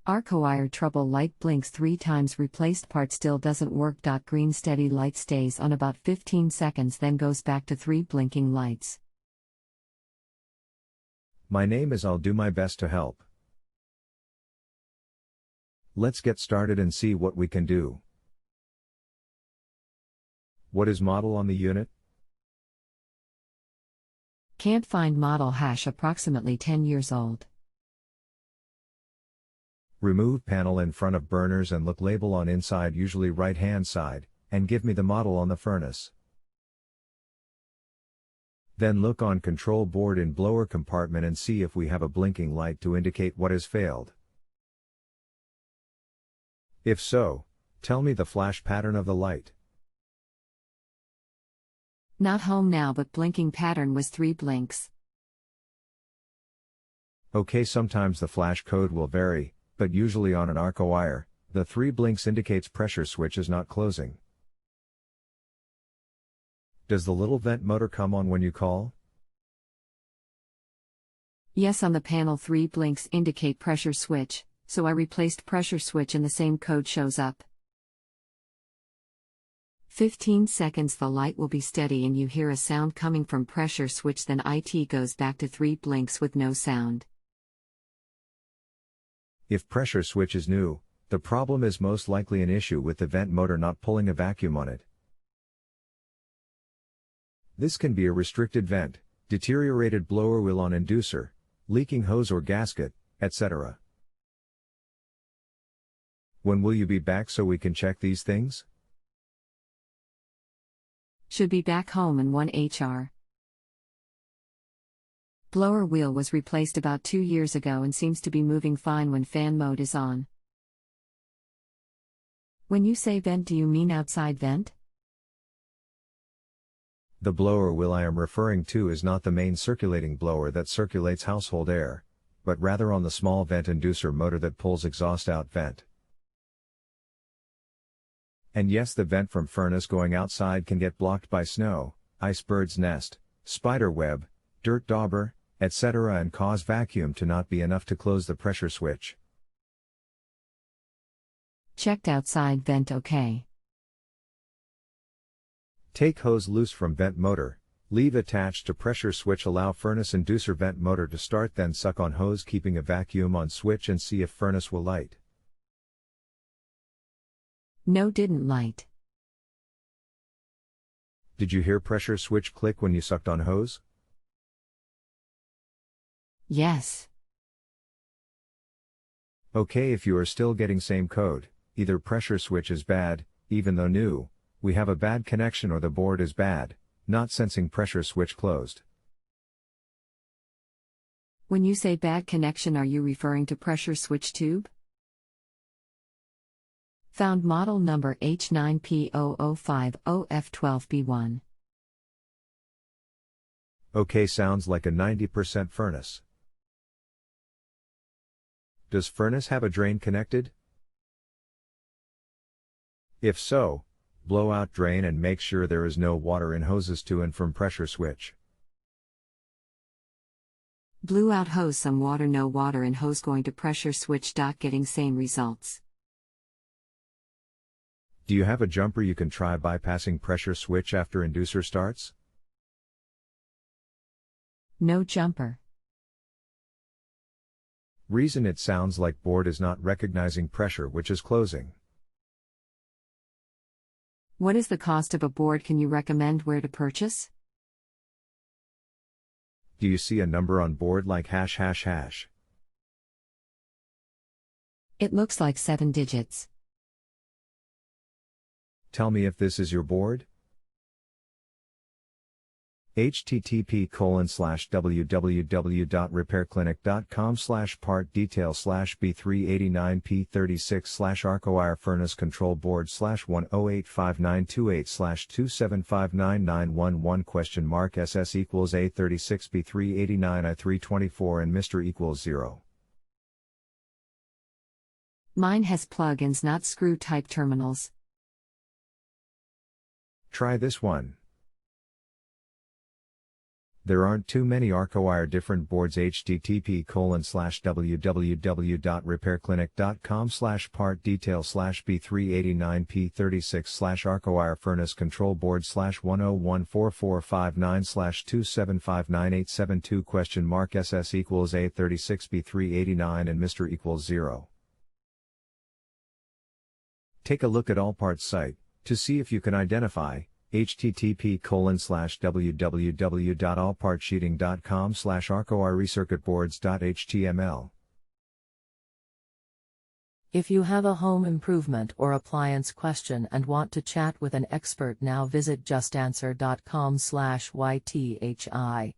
Arcoaire trouble light blinks 3 times, replaced part still doesn't work. Green steady light stays on about 15 seconds, then goes back to 3 blinking lights. My name is. I'll do my best to help. Let's get started and see what we can do. What is model on the unit? Can't find model. Approximately 10 years old. Remove panel in front of burners and look label on inside, usually right hand side, and give me the model on the furnace. Then look on control board in blower compartment and see if we have a blinking light to indicate what has failed. If so, tell me the flash pattern of the light. Not home now, but blinking pattern was 3 blinks. Okay, sometimes the flash code will vary, but usually on an arcoaire, the 3 blinks indicates pressure switch is not closing. Does the little vent motor come on when you call? Yes, on the panel 3 blinks indicate pressure switch, so I replaced pressure switch and the same code shows up. 15 seconds the light will be steady and you hear a sound coming from pressure switch, then it goes back to 3 blinks with no sound. If pressure switch is new, the problem is most likely an issue with the vent motor not pulling a vacuum on it. This can be a restricted vent, deteriorated blower wheel on inducer, leaking hose or gasket, etc. When will you be back so we can check these things? Should be back home in 1 HR. Blower wheel was replaced about 2 years ago and seems to be moving fine when fan mode is on. When you say vent, do you mean outside vent? The blower wheel I am referring to is not the main circulating blower that circulates household air, but rather on the small vent inducer motor that pulls exhaust out vent. And yes, the vent from furnace going outside can get blocked by snow, ice, bird's nest, spider web, dirt dauber, etc. and cause vacuum to not be enough to close the pressure switch. Checked outside vent okay. Take hose loose from vent motor, leave attached to pressure switch, allow furnace inducer vent motor to start, then suck on hose keeping a vacuum on switch and see if furnace will light. No, didn't light. Did you hear pressure switch click when you sucked on hose? Yes. Okay, if you are still getting same code, either pressure switch is bad, even though new, we have a bad connection, or the board is bad, not sensing pressure switch closed. When you say bad connection, are you referring to pressure switch tube? Found model number H9P0050F12B1. Okay, sounds like a 90% furnace. Does furnace have a drain connected? If so, blow out drain and make sure there is no water in hoses to and from pressure switch. Blew out hose, some water, no water in hose, going to pressure switch. Getting same results. Do you have a jumper you can try bypassing pressure switch after inducer starts? No jumper. Reason: it sounds like board is not recognizing pressure which is closing. What is the cost of a board? Can you recommend where to purchase? Do you see a number on board like ###? It looks like 7 digits. Tell me if this is your board. http://www.repairclinic.com/part-detail/B389P36/arcoaire furnace control board /1085928/2759991 SS equals A36 B389 I324 and Mr equals 0. Mine has plug-ins, not screw type terminals. Try this one. There aren't too many arcoaire different boards. http://www.repairclinic.com/part detail/B389P36/arcoaire furnace control board /1014459/2759872 SS equals A36B389 and Mr equals 0. Take a look at all parts site to see if you can identify http://www.allpartsheeting.com/arcoirecircuitboards.html. If you have a home improvement or appliance question and want to chat with an expert, now visit justanswer.com/ythi.